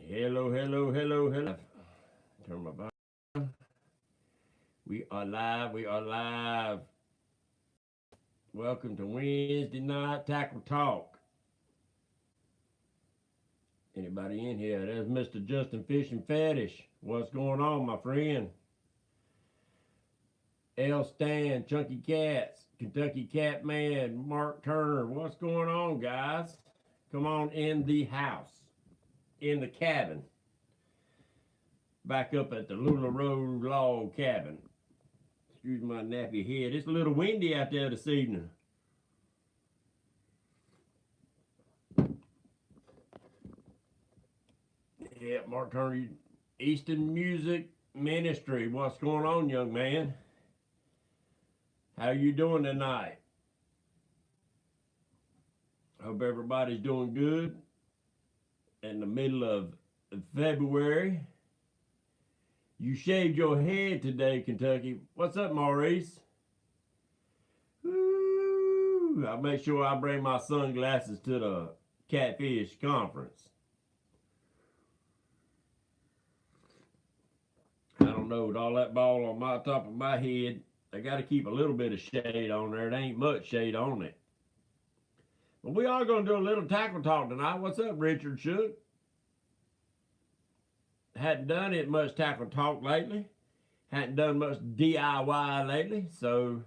Hello, hello, hello, hello. Turn my volume. We are live. We are live. Welcome to Wednesday night tackle talk. Anybody in here? There's Mr. Justin Fish and Fetish. What's going on, my friend? L. Stan, Chunky Cats, Kentucky Cat Man, Mark Turner. What's going on, guys? Come on in the house, in the cabin. Back up at the Lula Road log cabin. Excuse my nappy head. It's a little windy out there this evening. Yeah, Mark Turner, Easton Music Ministry. What's going on, young man? How you doing tonight? Hope everybody's doing good. In the middle of February. You shaved your head today, Kentucky. What's up, Maurice? Ooh, I'll make sure I bring my sunglasses to the Catfish Conference. I don't know, with all that ball on my top of my head, I got to keep a little bit of shade on there. There ain't much shade on it. But we are going to do a little tackle talk tonight. What's up, Richard Shook? Hadn't done it much tackle talk lately. Hadn't done much DIY lately. So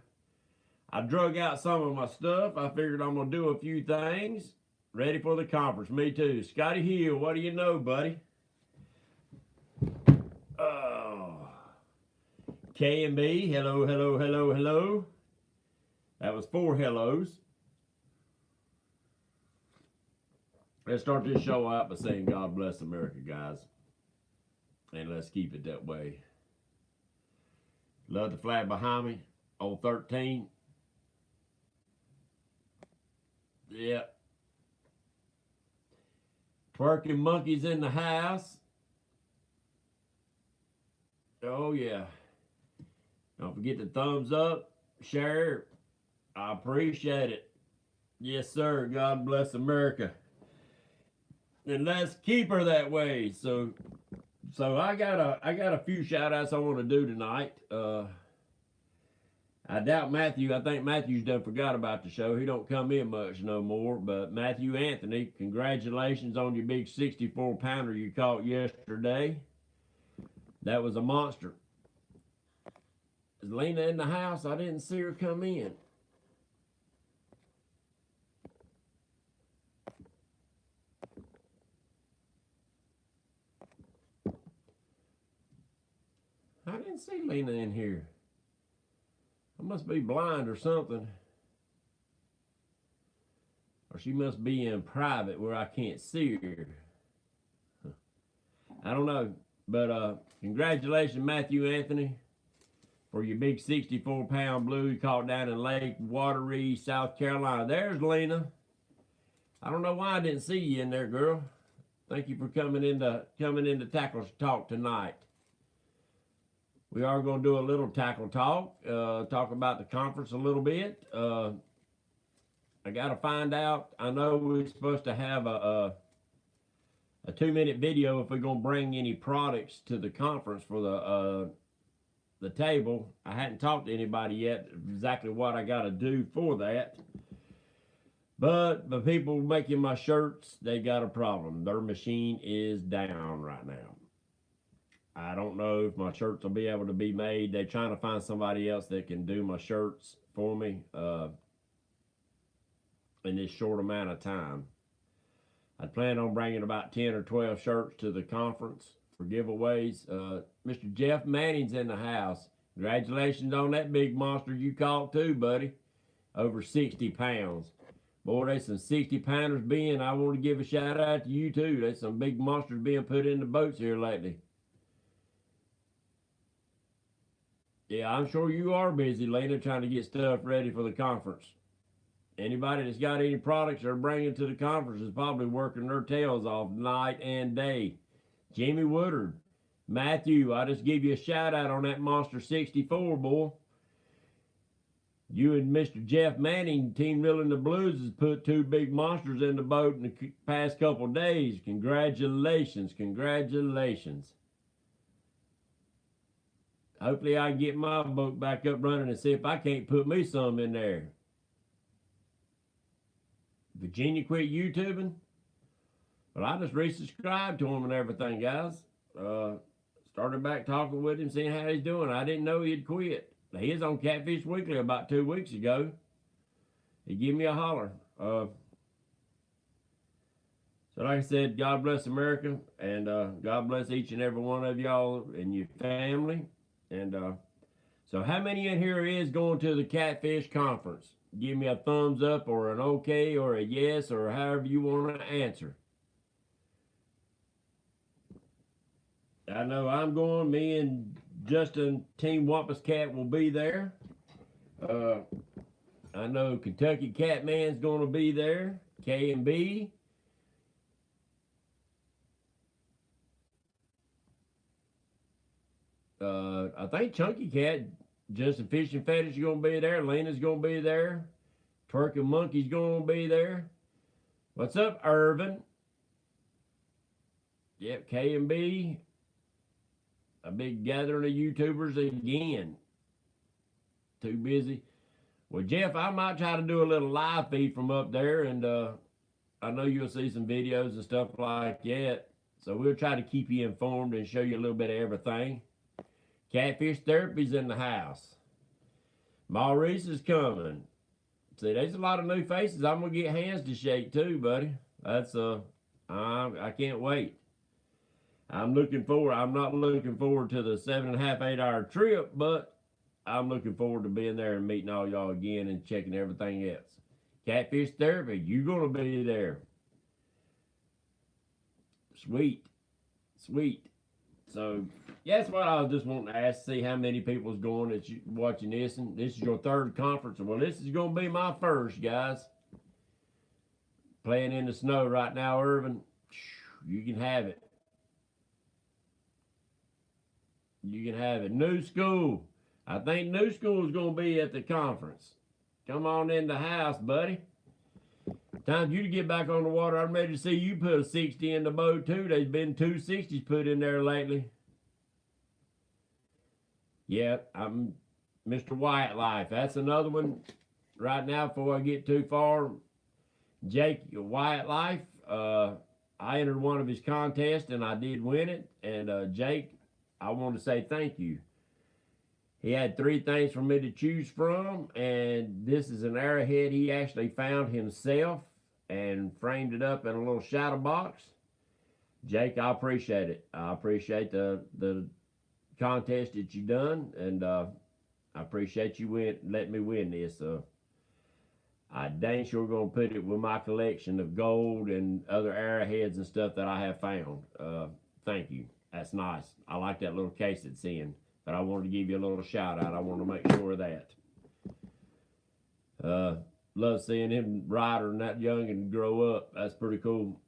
I drug out some of my stuff. I figured I'm going to do a few things. Ready for the conference. Me too. Scotty Hill, what do you know, buddy? Oh. K&B, hello, hello, hello, hello. That was 4 hellos. Let's start this show out by saying God bless America, guys. And let's keep it that way. Love the flag behind me. Old 13. Yep. Twerking monkeys in the house. Oh, yeah. Don't forget the thumbs up. Share. I appreciate it. Yes, sir. God bless America. And let's keep her that way. So I got a few shout outs I want to do tonight. I doubt Matthew. I think Matthew's done forgot about the show. He don't come in much no more. But Matthew Anthony, congratulations on your big 64-pounder you caught yesterday. That was a monster. Is Lena in the house? I didn't see her come in. I didn't see Lena in here. I must be blind or something. Or she must be in private where I can't see her. I don't know. But congratulations, Matthew Anthony, for your big 64-pound blue you caught down in Lake Wateree, South Carolina. There's Lena. I don't know why I didn't see you in there, girl. Thank you for coming into Tackle Talk tonight. We are going to do a little tackle talk, talk about the conference a little bit. I got to find out. I know we're supposed to have a 2-minute video if we're going to bring any products to the conference for the table. I hadn't talked to anybody yet exactly what I got to do for that. But the people making my shirts, they got a problem. Their machine is down right now. I don't know if my shirts will be able to be made. They're trying to find somebody else that can do my shirts for me in this short amount of time. I plan on bringing about 10 or 12 shirts to the conference for giveaways. Mr. Jeff Manning's in the house. Congratulations on that big monster you caught too, buddy. Over 60 pounds. Boy, there's some 60-pounders being. I want to give a shout out to you too. There's some big monsters being put in the boats here lately. Yeah, I'm sure you are busy, Lena, trying to get stuff ready for the conference. Anybody that's got any products they're bringing to the conference is probably working their tails off night and day. Jimmy Woodard, Matthew, I just give you a shout out on that Monster 64, boy. You and Mr. Jeff Manning, Team Reeling the Blues, has put two big monsters in the boat in the past couple of days. Congratulations, congratulations. Hopefully I can get my boat back up running and see if I can't put me some in there. Virginia quit YouTubing? Well, I just resubscribed to him and everything, guys. Started back talking with him, seeing how he's doing. I didn't know he'd quit. He is on Catfish Weekly about 2 weeks ago. He gave me a holler. So like I said, God bless America, and God bless each and every one of y'all and your family. And so how many in here is going to the Catfish Conference? Give me a thumbs up or an okay or a yes or however you want to answer. I know I'm going. Me and Justin, Team Wampus Cat, will be there. I know Kentucky Catman's going to be there. K and B. I think Chunky Cat, Justin Fish and Fetish is going to be there. Lena's going to be there. Twerk and Monkey's going to be there. What's up, Irvin? Yep, K and B. A big gathering of YouTubers again. Too busy. Well, Jeff, I might try to do a little live feed from up there, and I know you'll see some videos and stuff like that. So we'll try to keep you informed and show you a little bit of everything. Catfish Therapy's in the house. Maurice is coming. See, there's a lot of new faces. I'm gonna get hands to shake too, buddy. That's I can't wait. I'm not looking forward to the 7.5, 8 hour trip, but I'm looking forward to being there and meeting all y'all again and checking everything else. Catfish Therapy, you gonna be there. Sweet. Sweet. So, that's what I was just wanting to ask, see how many people's going that's watching this. And this is your third conference. Well, this is going to be my first, guys. Playing in the snow right now, Irvin. You can have it. You can have it. New school. I think new school is going to be at the conference. Come on in the house, buddy. Time for you to get back on the water. I'm ready to see you put a 60 in the boat, too. There's been 2 60s put in there lately. Yeah, I'm Mr. Wyatt Life. That's another one right now before I get too far. Jake Wyatt Life. I entered one of his contests, and I did win it. And Jake, I want to say thank you. He had 3 things for me to choose from, and this is an arrowhead he actually found himself and framed it up in a little shadow box. Jake, I appreciate it. I appreciate the contest that you done, and I appreciate you letting me win this. I dang sure gonna put it with my collection of gold and other arrowheads and stuff that I have found. Thank you. That's nice. I like that little case it's in. But I wanted to give you a little shout out. I want to make sure of that. Love seeing him ride and that young and grow up. That's pretty cool.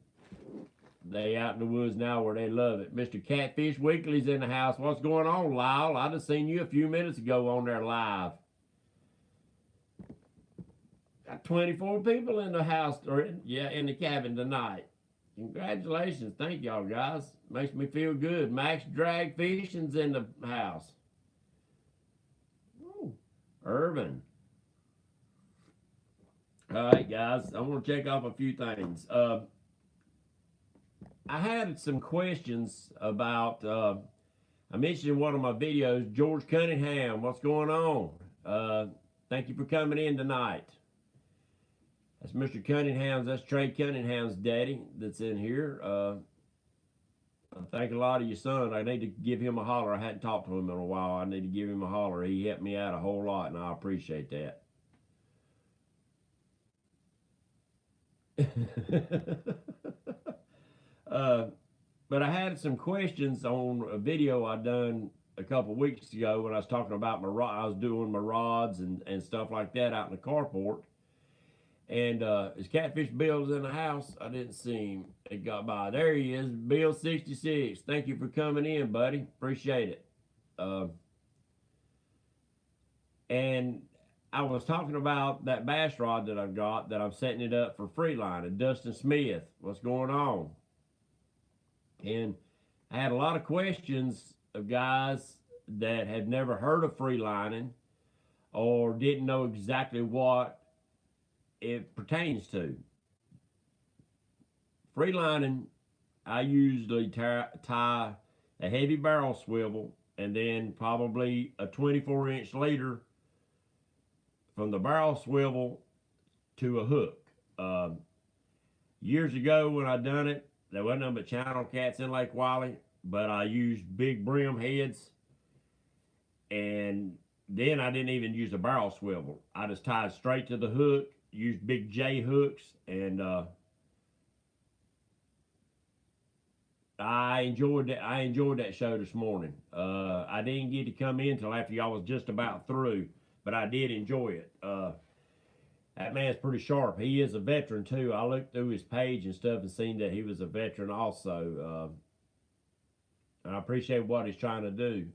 They out in the woods now where they love it. Mr. Catfish Weekly's in the house. What's going on, Lyle? I just seen you a few minutes ago on there live. Got 24 people in the house, or in the cabin tonight. Congratulations. Thank y'all, guys. Makes me feel good. Max Drag Fishing's in the house. Ooh, Irvin. All right, guys. I want to check off a few things. I had some questions about, I mentioned in one of my videos, George Cunningham. What's going on? Thank you for coming in tonight. That's Mr. Cunningham's, that's Trey Cunningham's daddy that's in here. I thank a lot of your son. I need to give him a holler. I hadn't talked to him in a while. I need to give him a holler. He helped me out a whole lot, and I appreciate that. But I had some questions on a video I done a couple weeks ago when I was talking about I was doing my rods and stuff like that out in the carport. And his Catfish Bill's in the house. I didn't see him. It got by. There he is, Bill 66. Thank you for coming in, buddy. Appreciate it. And I was talking about that bass rod that I've got that I'm setting it up for free line. And Dustin Smith, what's going on? And I had a lot of questions of guys that had never heard of free lining or didn't know exactly what it pertains to. Free lining, I usually tie a heavy barrel swivel and then probably a 24-inch leader from the barrel swivel to a hook. Years ago when I done it, there wasn't none but channel cats in Lake Wiley, but I used big brim heads, and then I didn't even use a barrel swivel. I just tied straight to the hook, used big J hooks, and I enjoyed that. I enjoyed that show this morning. I didn't get to come in till after y'all was just about through, but I did enjoy it. That man's pretty sharp. He is a veteran too. I looked through his page and stuff and seen that he was a veteran also. And I appreciate what he's trying to do.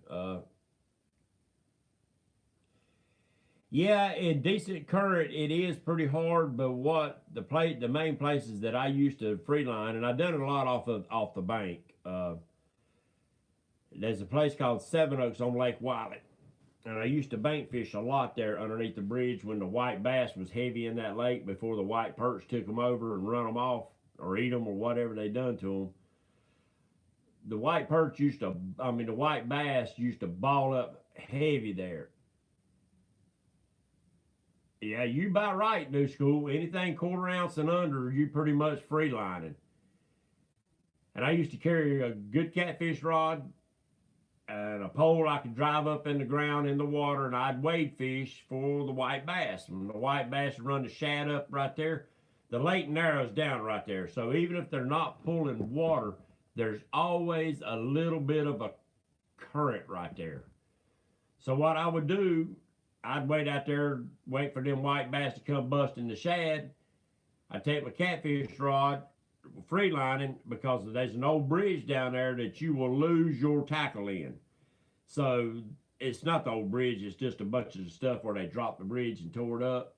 Yeah, in decent current, it is pretty hard. But what the main places that I used to freeline, and I've done it a lot off the bank. There's a place called Seven Oaks on Lake Wiley, and I used to bank fish a lot there underneath the bridge when the white bass was heavy in that lake before the white perch took them over and run them off or eat them or whatever they done to them. The white perch the white bass used to ball up heavy there. Yeah, you about right, New School. Anything quarter ounce and under, you pretty much free lining. And I used to carry a good catfish rod and a pole I could drive up in the ground in the water, and I'd wade fish for the white bass. When the white bass would run the shad up right there, the lake narrows down right there. So even if they're not pulling water, there's always a little bit of a current right there. So what I would do, I'd wait out there, wait for them white bass to come busting the shad. I'd take my catfish rod, free lining, because there's an old bridge down there that you will lose your tackle in. So it's not the old bridge, it's just a bunch of stuff where they dropped the bridge and tore it up.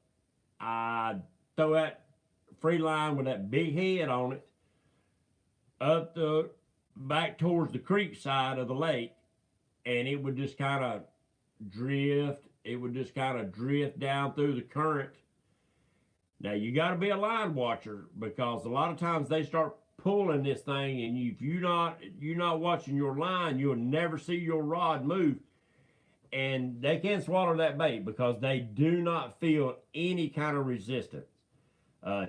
I'd throw that free line with that big head on it up the back towards the creek side of the lake, and it would just kind of drift. It would just kind of drift down through the current. Now you got to be a line watcher, because a lot of times they start pulling this thing, and if you're not watching your line, you'll never see your rod move. And they can swallow that bait because they do not feel any kind of resistance.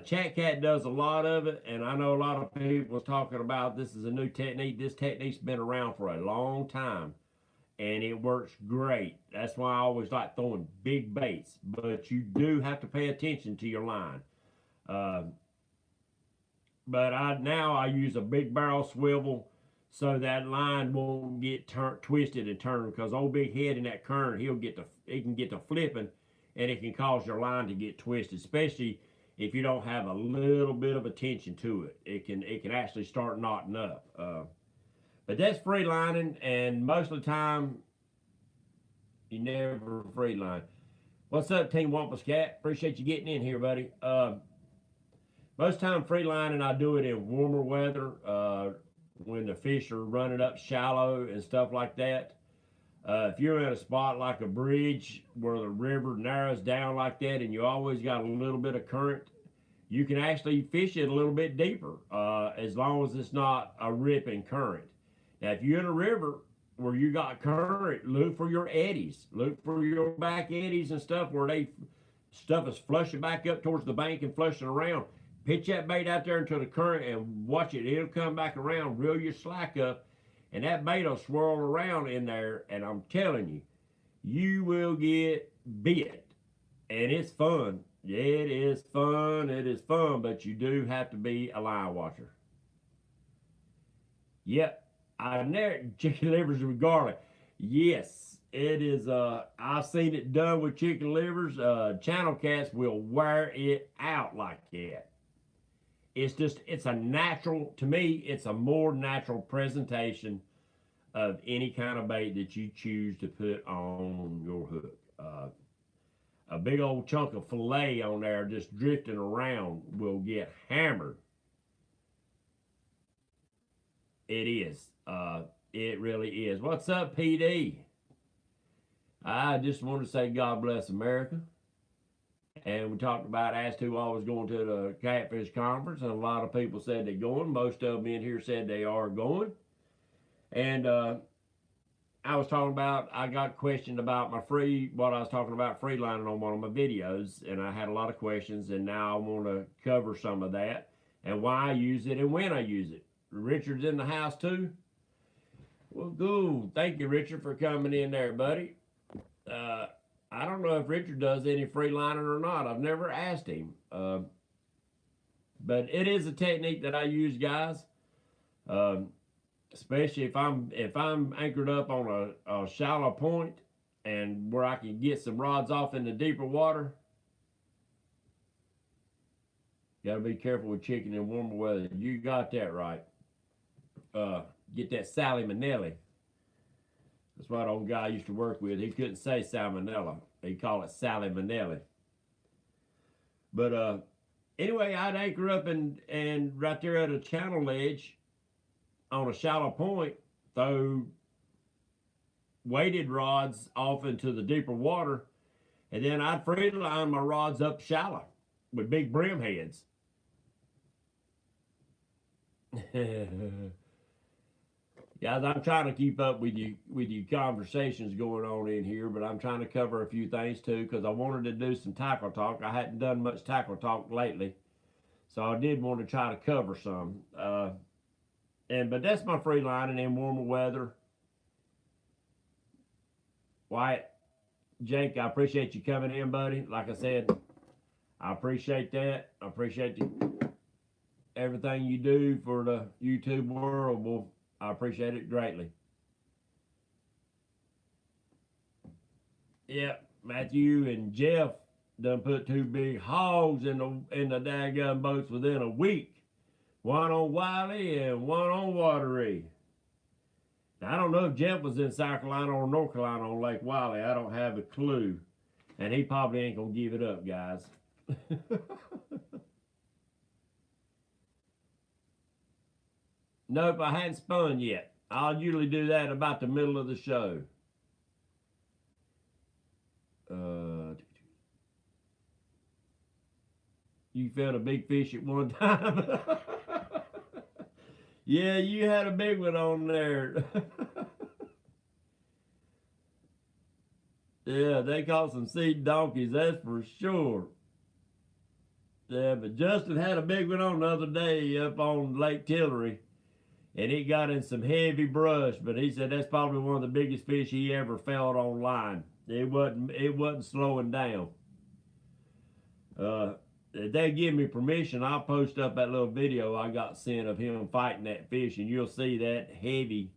Chat Cat does a lot of it, and I know a lot of people talking about this is a new technique. This technique's been around for a long time, and it works great. That's why I always like throwing big baits, but you do have to pay attention to your line. But I use a big barrel swivel so that line won't get twisted and turned, because old big head in that current, it can get to flipping, and it can cause your line to get twisted, especially if you don't have a little bit of attention to it. It can actually start knotting up. But that's free lining, and most of the time, you never free line. What's up, Team Wampus Cat? Appreciate you getting in here, buddy. Most of the time, free lining, I do it in warmer weather, when the fish are running up shallow and stuff like that. If you're in a spot like a bridge where the river narrows down like that and you always got a little bit of current, you can actually fish it a little bit deeper, as long as it's not a ripping current. Now, if you're in a river where you got current, look for your eddies. Look for your back eddies and stuff where stuff is flushing back up towards the bank and flushing around. Pitch that bait out there into the current and watch it. It'll come back around, reel your slack up, and that bait will swirl around in there, and I'm telling you, you will get bit. And it's fun. It is fun. It is fun, but you do have to be a line watcher. Yep. I've never chicken livers with garlic. Yes, it is. I've seen it done with chicken livers. Channel cats will wear it out like that. It's a natural, to me, it's a more natural presentation of any kind of bait that you choose to put on your hook. a big old chunk of fillet on there just drifting around will get hammered. It is. It really is. What's up, PD? I just want to say God bless America. And we talked about asked who all was going to the Catfish Conference, and a lot of people said they're going. Most of them in here said they are going. And I was talking about, I got questioned about what I was talking about freelining on one of my videos, and I had a lot of questions, and now I want to cover some of that and why I use it and when I use it. Richard's in the house too. Well, good. Thank you, Richard, for coming in there, buddy. I don't know if Richard does any freelining or not. I've never asked him. But it is a technique that I use, guys. Especially if I'm anchored up on a shallow point and where I can get some rods off in the deeper water. Gotta be careful with chicken in warmer weather. You got that right. Get that salmonella. That's what old guy I used to work with. He couldn't say salmonella. He'd call it salmonella. But anyway, I'd anchor up and right there at a channel ledge on a shallow point, throw weighted rods off into the deeper water, and then I'd free line my rods up shallow with big brim heads. Guys, I'm trying to keep up with you conversations going on in here, but I'm trying to cover a few things too, because I wanted to do some tackle talk. I hadn't done much tackle talk lately, so I did want to try to cover some. But that's my free lining in warmer weather. Wyatt, Jake, I appreciate you coming in, buddy. Like I said, I appreciate that. I appreciate everything you do for the YouTube world. Well, I appreciate it greatly. Yeah, Matthew and Jeff done put 2 big hogs in the daggone boats within a week. One on Wiley and one on Watery. Now, I don't know if Jeff was in South Carolina or North Carolina on Lake Wiley. I don't have a clue. And he probably ain't going to give it up, guys. Nope, I hadn't spun yet. I'll usually do that about the middle of the show. You felt a big fish at one time? Yeah, you had a big one on there. Yeah, they caught some seed donkeys, that's for sure. Yeah, but Justin had a big one on the other day up on Lake Tillery. And it got in some heavy brush, but he said that's probably one of the biggest fish he ever felt on line. It wasn't slowing down. If they give me permission, I'll post up that little video I got sent of him fighting that fish, and you'll see that heavy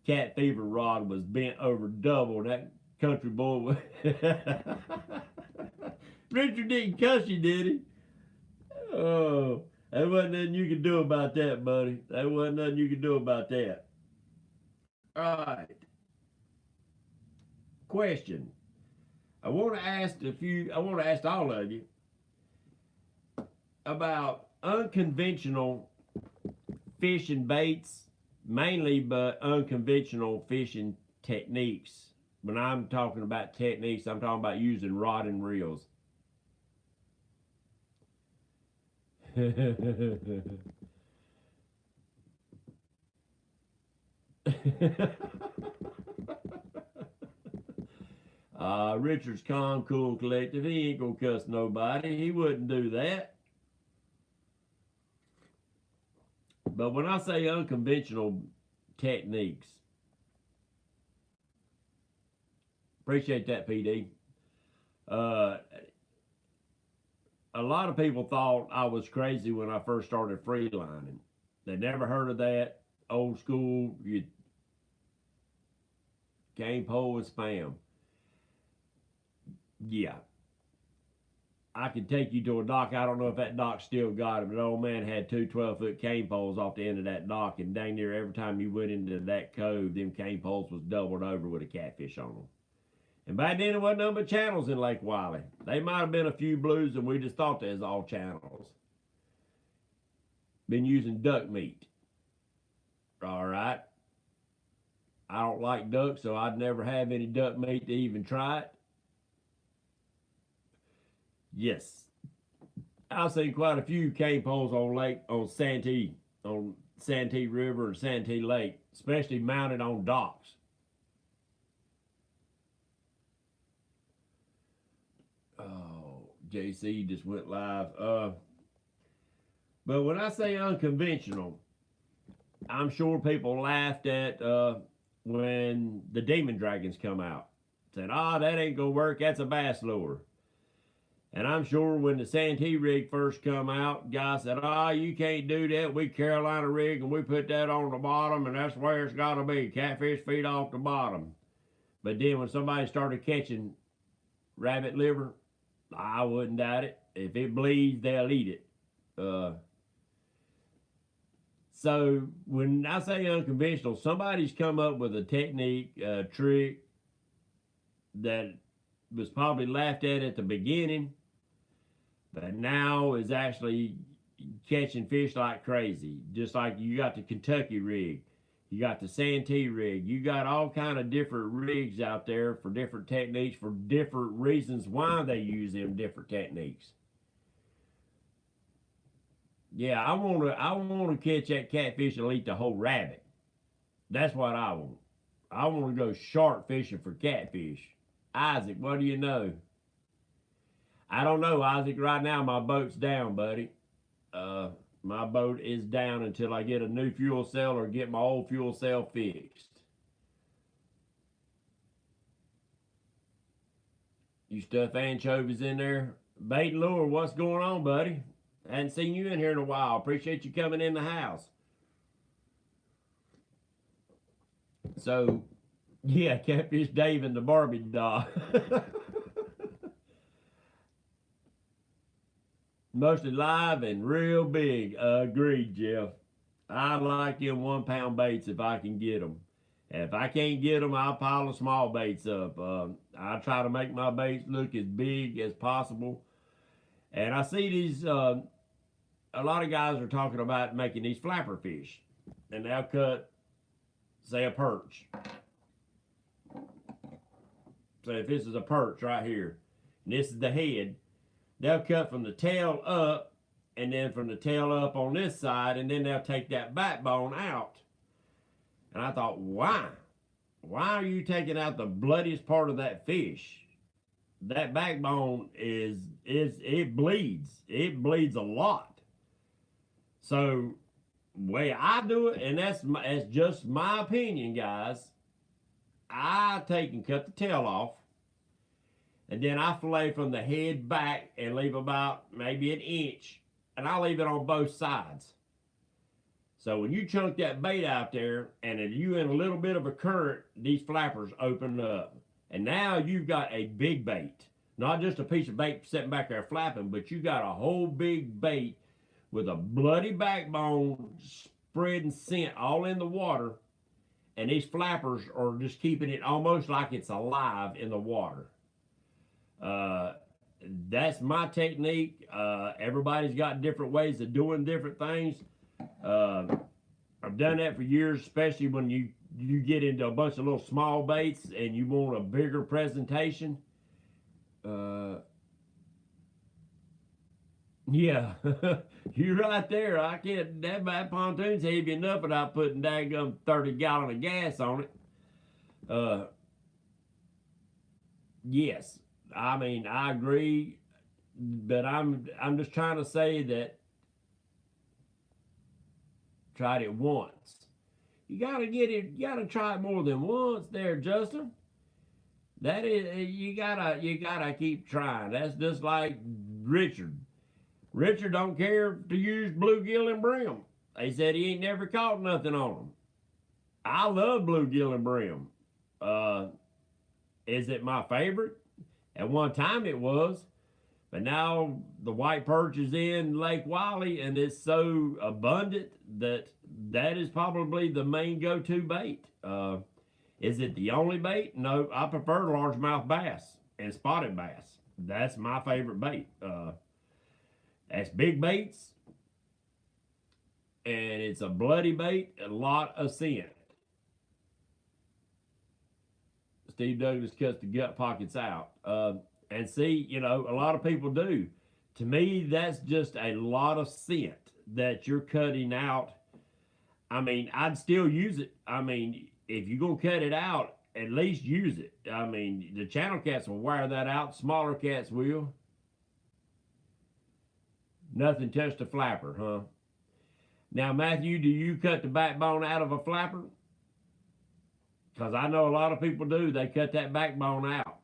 cat fever rod was bent over double. That country boy was Richard didn't cuss you, did he? Oh. There wasn't nothing you could do about that, buddy. There wasn't nothing you could do about that. All right. Question. I want to ask all of you about unconventional fishing baits, mainly, but unconventional fishing techniques. When I'm talking about techniques, I'm talking about using rod and reels. Richard's calm, cool, collective. He ain't gonna cuss nobody. He wouldn't do that. But when I say unconventional techniques, appreciate that, PD. A lot of people thought I was crazy when I first started freelining. They never heard of that old school game pole and spam. Yeah. I could take you to a dock. I don't know if that dock still got it, but the old man had 2 12-foot cane poles off the end of that dock, and dang near every time you went into that cove, them cane poles was doubled over with a catfish on them. And back then, there wasn't no but channels in Lake Wiley. They might have been a few blues, and we just thought they was all channels. Been using duck meat. All right. I don't like duck, so I'd never have any duck meat to even try it. Yes. I've seen quite a few cane poles on Santee River and Santee Lake, especially mounted on docks. Oh, JC just went live. But when I say unconventional, I'm sure people laughed at when the demon dragons come out. Said, that ain't gonna work, that's a bass lure. And I'm sure when the Santee rig first come out, guys said, you can't do that. We Carolina rig and we put that on the bottom and that's where it's gotta be. Catfish feed off the bottom. But then when somebody started catching rabbit liver, I wouldn't doubt it. If it bleeds, they'll eat it. So when I say unconventional, somebody's come up with a technique, a trick that was probably laughed at the beginning, but now is actually catching fish like crazy. Just like you got the Kentucky rig, you got the Santee rig, you got all kind of different rigs out there for different techniques, for different reasons why they use them different techniques. Yeah, I want to catch that catfish and eat the whole rabbit. That's what I want. I want to go shark fishing for catfish. Isaac, what do you know? I don't know, Isaac. Right now, my boat's down, buddy. My boat is down until I get a new fuel cell or get my old fuel cell fixed. You stuff anchovies in there? Bait and lure, what's going on, buddy? I hadn't seen you in here in a while. Appreciate you coming in the house. So, yeah, Catfish Dave and the Barbie doll. Mostly live and real big. Agreed, Jeff. I like them 1 pound baits if I can get them. If I can't get them, I'll pile the small baits up. I try to make my baits look as big as possible. And I see these, a lot of guys are talking about making these flapper fish. And they'll cut, say, a perch. So if this is a perch right here, and this is the head, they'll cut from the tail up, and then from the tail up on this side, and then they'll take that backbone out. And I thought, why? Why are you taking out the bloodiest part of that fish? That backbone it bleeds. It bleeds a lot. So, way I do it, and that's just my opinion, guys. I take and cut the tail off, and then I fillet from the head back and leave about maybe an inch, and I leave it on both sides. So when you chunk that bait out there, and if you in a little bit of a current, these flappers open up. And now you've got a big bait. Not just a piece of bait sitting back there flapping, but you got a whole big bait with a bloody backbone, spreading scent all in the water. And these flappers are just keeping it almost like it's alive in the water. That's my technique. Everybody's got different ways of doing different things. I've done that for years, especially when you get into a bunch of little small baits and you want a bigger presentation. Yeah, you're right there. I can't, that pontoon's heavy enough without putting daggum 30 gallon of gas on it. Yes, I mean, I agree, but I'm just trying to say that tried it once. You gotta get it, you gotta try it more than once there, Justin. That is, you gotta keep trying. That's just like Richard. Richard don't care to use bluegill and brim. They said he ain't never caught nothing on them. I love bluegill and brim. Is it my favorite? At one time it was, but now the white perch is in Lake Wiley and it's so abundant that is probably the main go-to bait. Is it the only bait? No, I prefer largemouth bass and spotted bass. That's my favorite bait. That's big baits, and it's a bloody bait, a lot of scent. Steve Douglas cuts the gut pockets out. And see, you know, a lot of people do. To me, that's just a lot of scent that you're cutting out. I mean, I'd still use it. I mean, if you're going to cut it out, at least use it. I mean, the channel cats will wear that out. Smaller cats will. Nothing touched a flapper, huh? Now, Matthew, do you cut the backbone out of a flapper? Because I know a lot of people do. They cut that backbone out.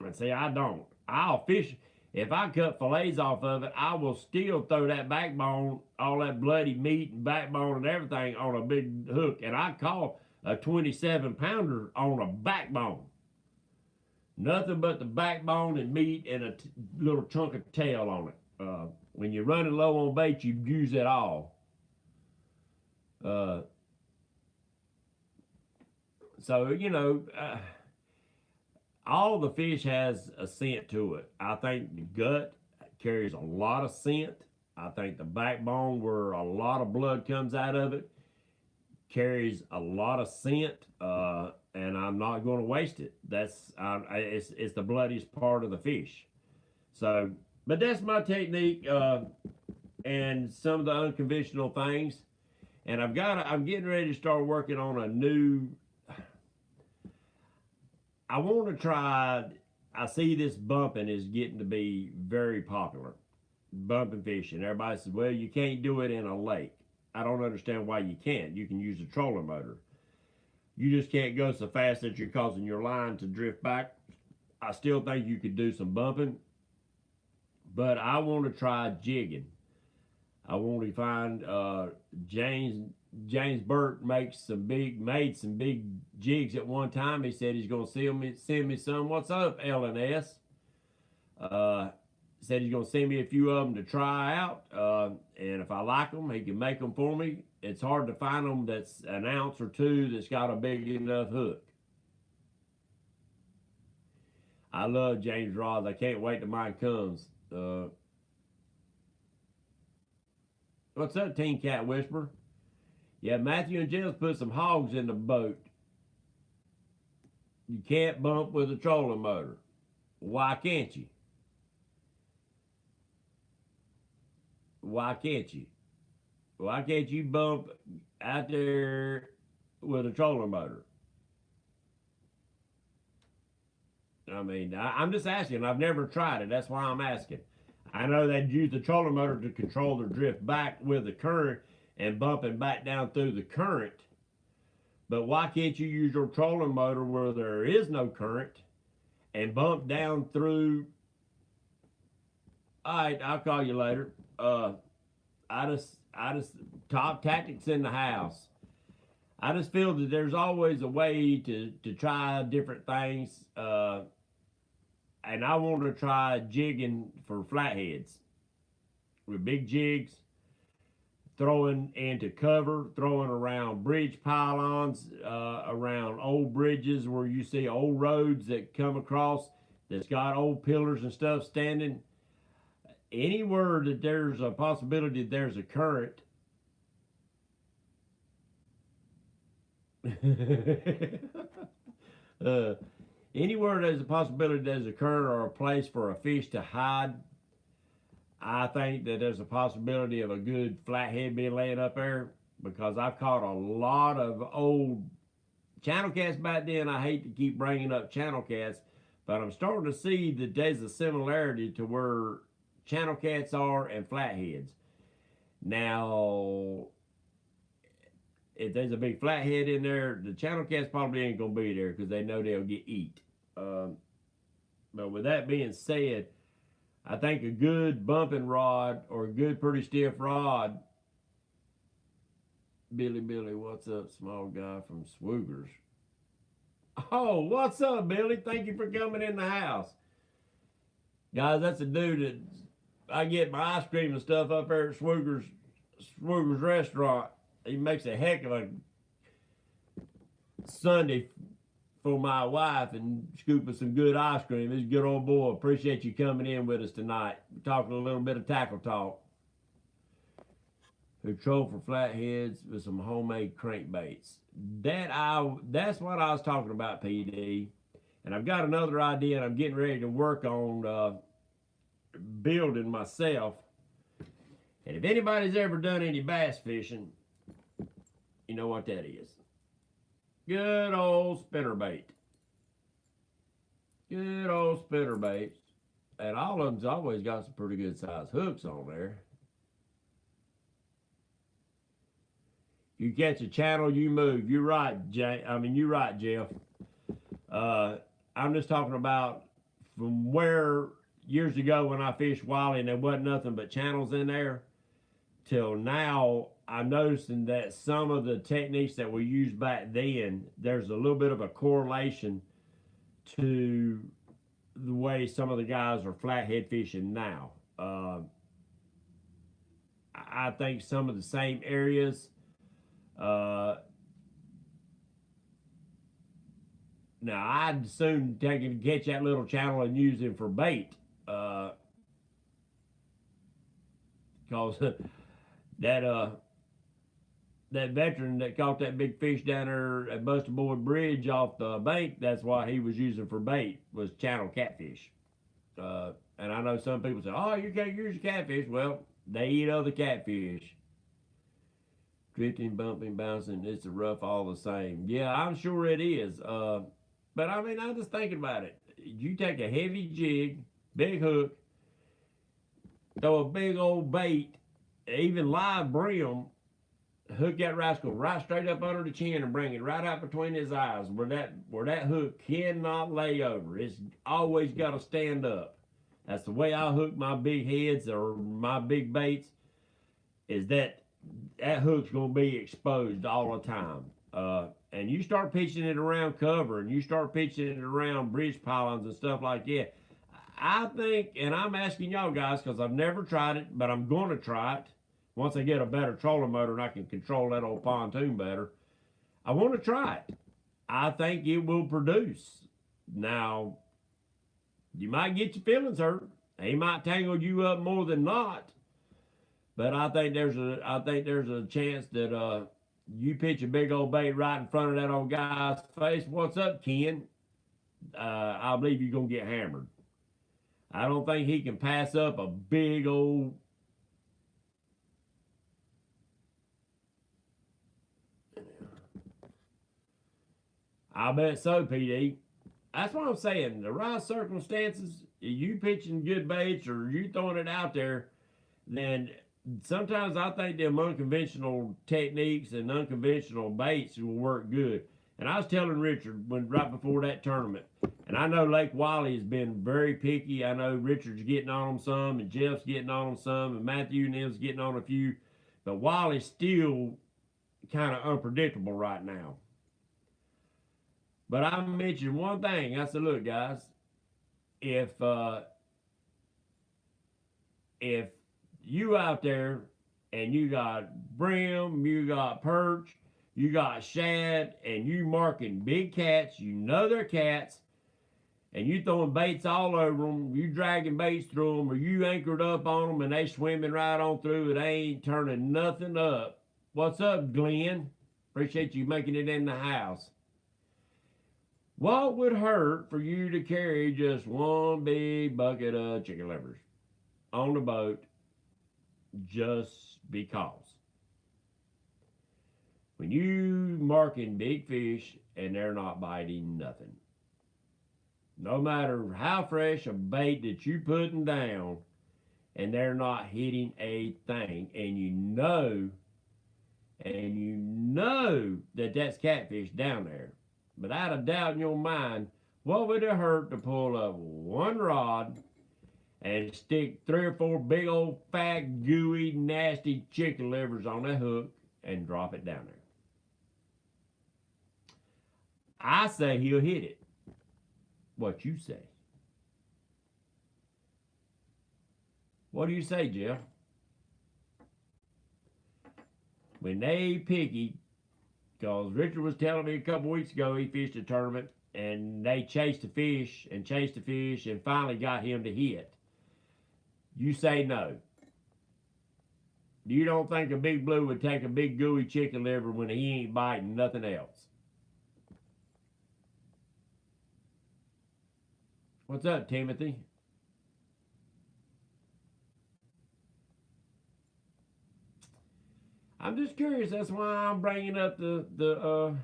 And see, I don't. I'll fish. If I cut fillets off of it, I will still throw that backbone, all that bloody meat and backbone and everything on a big hook. And I caught a 27-pounder on a backbone. Nothing but the backbone and meat and a little chunk of tail on it. When you're running low on bait, you use it all. So, you know, all the fish has a scent to it. I think the gut carries a lot of scent. I think the backbone, where a lot of blood comes out of it, carries a lot of scent. And I'm not going to waste it. It's the bloodiest part of the fish. So, but that's my technique and some of the unconventional things. And I'm getting ready to start working on a new. I want to try. I see this bumping is getting to be very popular. Bumping fishing. Everybody says, well, you can't do it in a lake. I don't understand why you can't. You can use a trolling motor. You just can't go so fast that you're causing your line to drift back. I still think you could do some bumping, but I want to try jigging. I want to find James Burt made some big jigs at one time. He said he's going to send me some. What's up, LNS? Said he's going to send me a few of them to try out, and if I like them, he can make them for me. It's hard to find them that's an ounce or two that's got a big enough hook. I love James rods. I can't wait till mine comes. What's up, Teen Cat Whisperer? Yeah, Matthew and Jim's put some hogs in the boat. You can't bump with a trolling motor. Why can't you? Why can't you? Why can't you bump out there with a trolling motor? I mean, I'm just asking. I've never tried it. That's why I'm asking. I know they'd use the trolling motor to control the drift back with the current and bumping back down through the current. But why can't you use your trolling motor where there is no current and bump down through? All right, I'll call you later. I just top tactics in the house. I just feel that there's always a way to try different things. And I want to try jigging for flatheads with big jigs, throwing into cover, throwing around bridge pylons, around old bridges where you see old roads that come across that's got old pillars and stuff standing. Anywhere that there's a possibility there's a current, anywhere there's a possibility there's a current or a place for a fish to hide, I think that there's a possibility of a good flathead being laying up there, because I've caught a lot of old channel cats back then. I hate to keep bringing up channel cats, but I'm starting to see that there's a similarity to where channel cats are and flatheads. Now, if there's a big flathead in there, the channel cats probably ain't gonna be there because they know they'll get eat. But with that being said, I think a good bumping rod or a good pretty stiff rod. Billy, what's up, small guy from Swoogers? Oh, what's up, Billy? Thank you for coming in the house. Guys, that's a dude that I get my ice cream and stuff up there at Swoogers restaurant. He makes a heck of a Sunday for my wife and scooping some good ice cream. He's a good old boy. Appreciate you coming in with us tonight. We're talking a little bit of tackle talk. Control for flatheads with some homemade crankbaits. That's what I was talking about, PD. And I've got another idea, and I'm getting ready to work on building myself. And if anybody's ever done any bass fishing, you know what that is. Good old spinnerbait. Good old spinnerbaits. And all of them's always got some pretty good sized hooks on there. You catch a channel, you move. You're right, you're right, Jeff. I'm just talking about from where years ago when I fished Wiley and there wasn't nothing but channels in there, till now, I'm noticing that some of the techniques that we used back then, there's a little bit of a correlation to the way some of the guys are flathead fishing now. I think some of the same areas. Now, I'd soon catch that little channel and use him for bait. Because that veteran that caught that big fish down there at Buster Boyd Bridge off the bank, that's what he was using for bait, was channel catfish. And I know some people say, oh, you can't use catfish. Well, they eat other catfish. Drifting, bumping, bouncing, it's a rough all the same. Yeah, I'm sure it is. But I mean, I'm just thinking about it. You take a heavy jig, big hook, throw a big old bait, even live brim, hook that rascal right straight up under the chin and bring it right out between his eyes where that hook cannot lay over. It's always got to stand up. That's the way I hook my big heads or my big baits, is that hook's going to be exposed all the time. And you start pitching it around cover and you start pitching it around bridge pylons and stuff like that. I think, and I'm asking y'all guys because I've never tried it, but I'm going to try it. Once I get a better trolling motor and I can control that old pontoon better, I want to try it. I think it will produce. Now, you might get your feelings hurt. He might tangle you up more than not. But I think there's a chance that you pitch a big old bait right in front of that old guy's face. What's up, Ken? I believe you're gonna get hammered. I don't think he can pass up a big old. I bet so, PD. That's what I'm saying. The right circumstances, you pitching good baits or you throwing it out there, then sometimes I think them unconventional techniques and unconventional baits will work good. And I was telling Richard right before that tournament, and I know Lake Wiley has been very picky. I know Richard's getting on them some, and Jeff's getting on them some, and Matthew and them's getting on a few. But Wiley's still kind of unpredictable right now. But I mentioned one thing. I said, look, guys, if you out there and you got brim, you got perch, you got shad, and you marking big cats, you know they're cats, and you throwing baits all over them, you dragging baits through them, or you anchored up on them and they swimming right on through it, ain't turning nothing up. What's up, Glenn? Appreciate you making it in the house. What would hurt for you to carry just one big bucket of chicken livers on the boat just because? When you marking big fish and they're not biting nothing, no matter how fresh a bait that you putting down and they're not hitting a thing, and you know that that's catfish down there, without a doubt in your mind, what would it hurt to pull up one rod and stick 3 or 4 big old fat, gooey, nasty chicken livers on that hook and drop it down there? I say he'll hit it. What you say? What do you say, Jeff? When they picky, Because Richard was telling me a couple weeks ago he fished a tournament and they chased the fish and finally got him to hit. You say no. You don't think a big blue would take a big gooey chicken liver when he ain't biting nothing else? What's up, Timothy? I'm just curious. That's why I'm bringing up Well,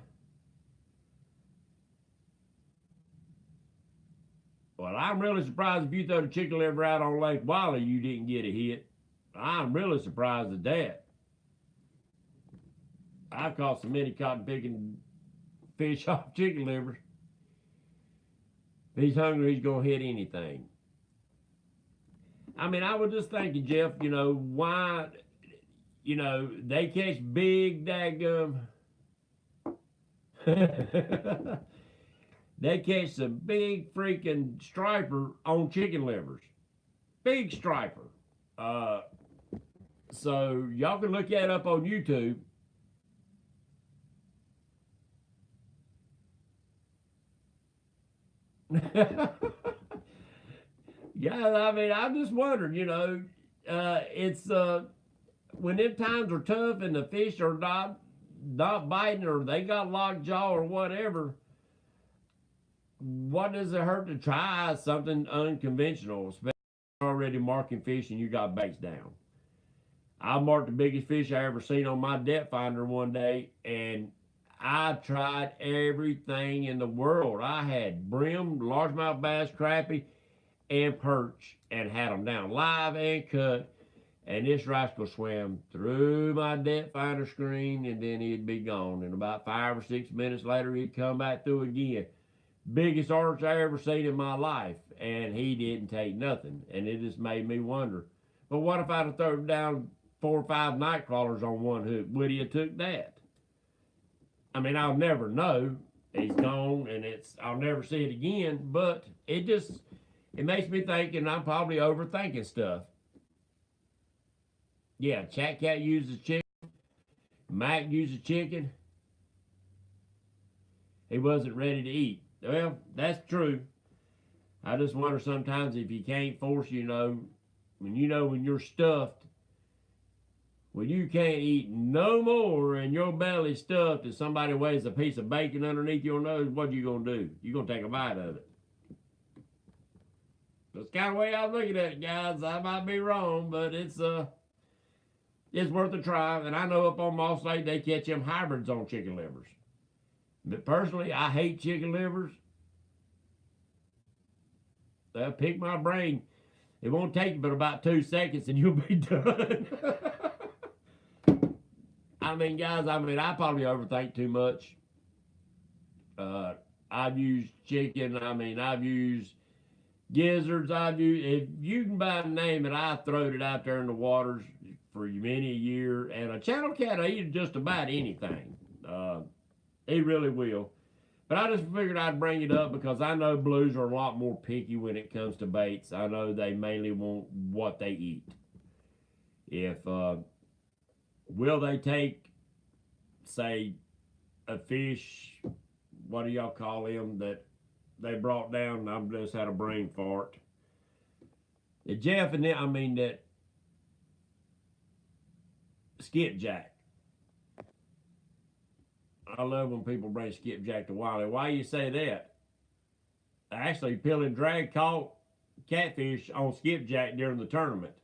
I'm really surprised if you throw the chicken liver out on Lake Wally, you didn't get a hit. I'm really surprised at that. I've caught so many cotton picking fish off chicken livers. If he's hungry, he's gonna hit anything. I mean, I was just thinking, Jeff, why, they catch big daggum. They catch some big freaking striper on chicken livers. Big striper. So y'all can look that up on YouTube. Yeah, I mean, I'm just wondering, it's when them times are tough and the fish are not biting or they got locked jaw or whatever, what does it hurt to try something unconventional, especially already marking fish and you got baits down? I marked the biggest fish I ever seen on my depth finder one day, and I tried everything in the world. I had brim, largemouth bass, crappie, and perch, and had them down live and cut. And this rascal swam through my depth finder screen, and then he'd be gone. And about 5 or 6 minutes later, he'd come back through again. Biggest arch I ever seen in my life, and he didn't take nothing. And it just made me wonder. But what if I'd have thrown down 4 or 5 night crawlers on one hook? Would he have took that? I mean, I'll never know. He's gone, and I'll never see it again. But it makes me think, and I'm probably overthinking stuff. Yeah, Chat Cat uses chicken. Mac uses chicken. He wasn't ready to eat. Well, that's true. I just wonder sometimes if you can't force, when you're stuffed, when you can't eat no more and your belly's stuffed and somebody weighs a piece of bacon underneath your nose, what you gonna do? You gonna take a bite of it. That's kind of the way I'm looking at it, guys. I might be wrong, but it's worth a try. And I know up on Moss Lake they catch them hybrids on chicken livers. But personally, I hate chicken livers. They'll pick my brain. It won't take you but about 2 seconds and you'll be done. I mean, guys, I probably overthink too much. I've used chicken. I've used gizzards. If you can buy a name it, I throwed it out there in the waters for many a year. And a channel cat will eat just about anything. He really will. But I just figured I'd bring it up because I know blues are a lot more picky when it comes to baits. I know they mainly want what they eat. Will they take, say, a fish, what do y'all call him, that they brought down? I've just had a brain fart. Jeff and them, that skipjack. I love when people bring skipjack to Wiley. Why you say that? Actually, Pill and Drag caught catfish on skipjack during the tournament.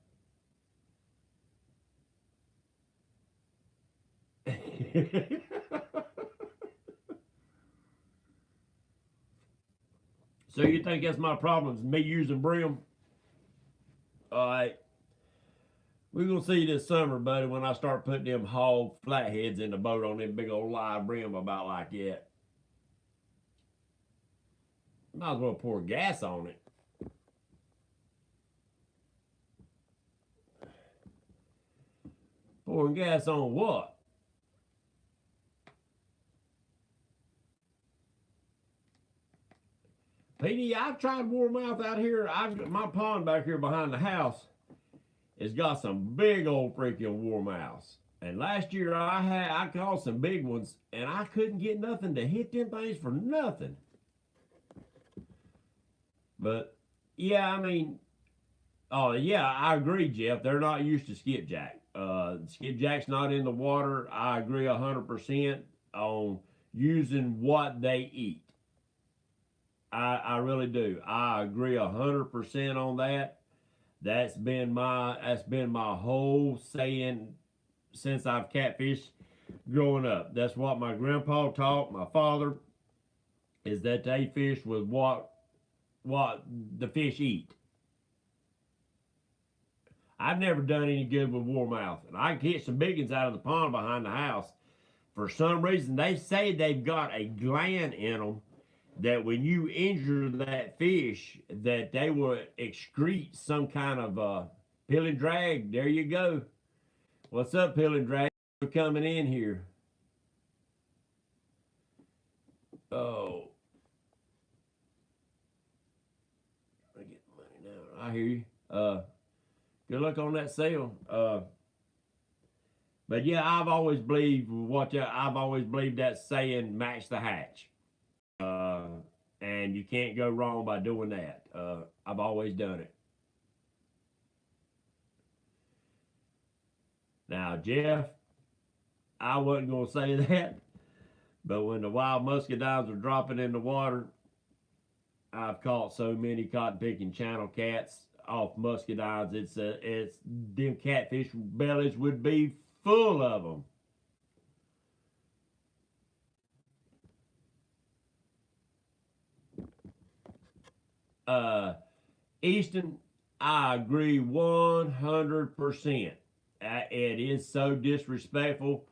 So you think that's my problem, is me using brim? Alright. We're going to see this summer, buddy, when I start putting them hog flatheads in the boat on them big old live brim about like that. Might as well pour gas on it. Pouring gas on what? PD, I've tried warmouth out here. My pond back here behind the house has got some big old freaking warmouths. And last year I caught some big ones, and I couldn't get nothing to hit them things for nothing. But yeah, I mean, oh yeah, I agree, Jeff. They're not used to skipjack. Skipjack's not in the water. I agree 100% on using what they eat. I really do. I agree 100% on that. That's been my whole saying since I've catfished growing up. That's what my grandpa taught my father, is that they fish with what the fish eat. I've never done any good with warmouth, and I can hit some big ones out of the pond behind the house. For some reason, they say they've got a gland in them that when you injure that fish, that they will excrete some kind of pill and drag. There you go. What's up, pill and drag? For coming in here. Oh, I get the money now. I hear you. Good luck on that sale. But yeah, I've always believed that saying, match the hatch. Uh, and you can't go wrong by doing that. I've always done it. Now, Jeff, I wasn't going to say that, but when the wild muscadines were dropping in the water, I've caught so many cotton picking channel cats off muscadines. It's them catfish bellies would be full of them. Uh, Easton, I agree 100%. It is so disrespectful.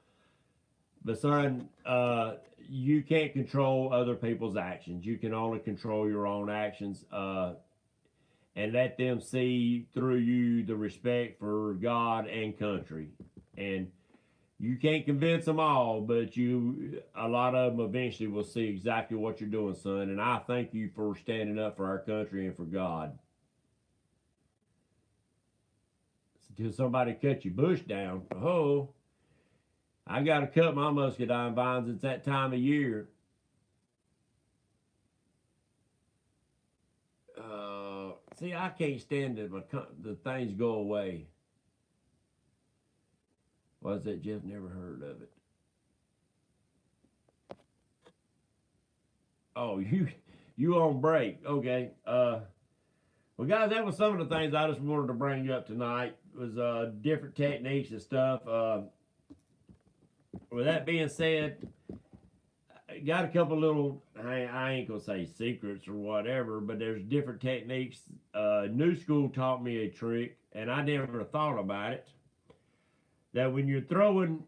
But son, you can't control other people's actions. You can only control your own actions, and let them see through you the respect for God and country. And you can't convince them all, but a lot of them eventually will see exactly what you're doing, son. And I thank you for standing up for our country and for God. Until somebody cut your bush down, oh, I got to cut my muscadine vines. It's that time of year. See, I can't stand it. The things go away. What's that? Jeff never heard of it. Oh, you on break? Okay. Well, guys, that was some of the things I just wanted to bring up tonight. Was different techniques and stuff. With that being said, I got a couple little, I ain't gonna say secrets or whatever, but there's different techniques. New School taught me a trick, and I never thought about it. That when you're throwing,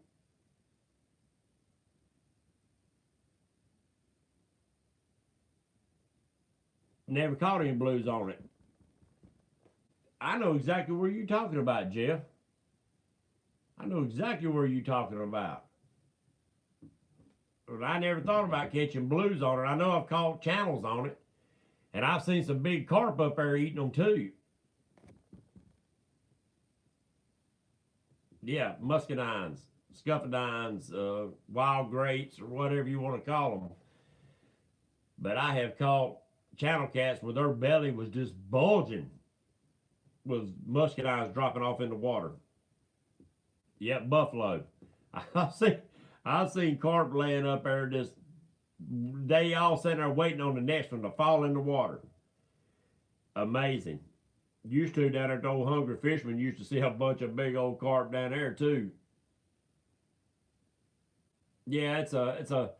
never caught any blues on it. I know exactly where you're talking about, Jeff. I know exactly where you're talking about. But I never thought about catching blues on it. I know I've caught channels on it, and I've seen some big carp up there eating them too. Yeah, muscadines, scuffadines, wild grapes, or whatever you want to call them. But I have caught channel cats where their belly was just bulging with muscadines dropping off in the water. Yep, buffalo. I've seen I've seen carp laying up there just they all sitting there waiting on the next one to fall in the water. Amazing. Used to down at the old Hungry Fisherman used to see a bunch of big old carp down there too. Yeah, it's a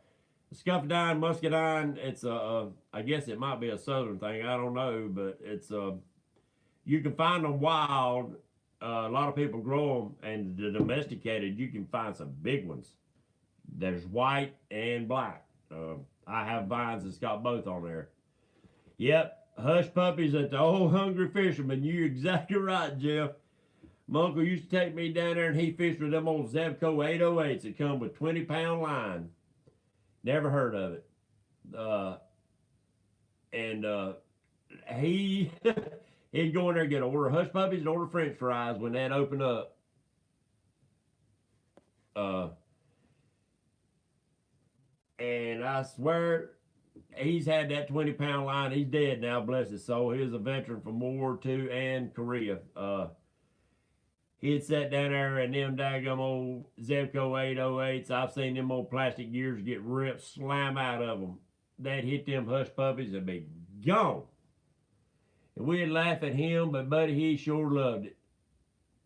scuffadine, muscadine. It's I guess it might be a southern thing. I don't know, but you can find them wild. A lot of people grow them, and the domesticated, you can find some big ones. There's white and black. I have vines that's got both on there. Yep, hush puppies at the old Hungry Fisherman. You're exactly right, Jeff. My uncle used to take me down there, and he fished with them old Zebco 808s that come with 20-pound line. Never heard of it. And he he'd go in there and get order hush puppies and order French fries when that opened up. And I swear, he's had that 20-pound line. He's dead now, bless his soul. He was a veteran from World War II and Korea. He had sat down there in them daggum old Zebco 808s. I've seen them old plastic gears get ripped, slam out of them. They'd hit them hush puppies and be gone. And we'd laugh at him, but buddy, he sure loved it.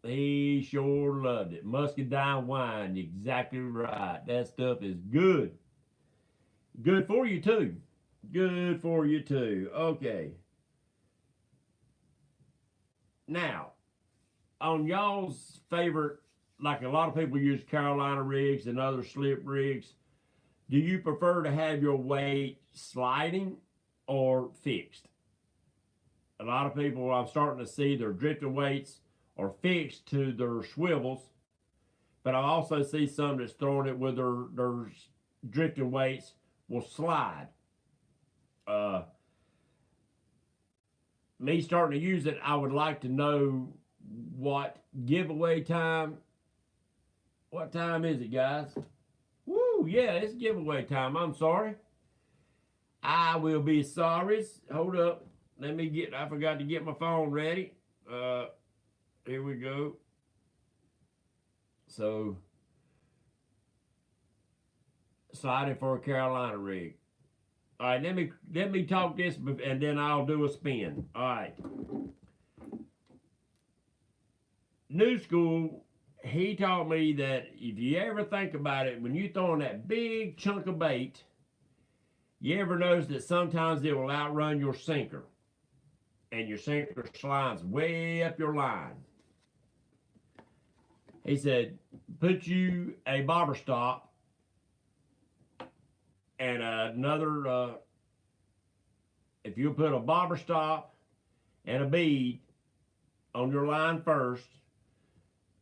He sure loved it. Muscadine wine, exactly right. That stuff is good. Good for you too. Good for you too. Okay. Now, on y'all's favorite, like a lot of people use Carolina rigs and other slip rigs, do you prefer to have your weight sliding or fixed? A lot of people I'm starting to see their drifting weights are fixed to their swivels, but I also see some that's throwing it with their drifting weights will slide. Me starting to use it, I would like to know what giveaway time. What time is it, guys? Woo, yeah, it's giveaway time. I'm sorry. I will be sorry. Hold up. I forgot to get my phone ready. Here we go. So, sliding for a Carolina rig. All right, let me talk this, and then I'll do a spin. All right. New school, he taught me that if you ever think about it, when you're throwing that big chunk of bait, you ever notice that sometimes it will outrun your sinker, and your sinker slides way up your line. He said, put you a bobber stop and another, if you put a bobber stop and a bead on your line first,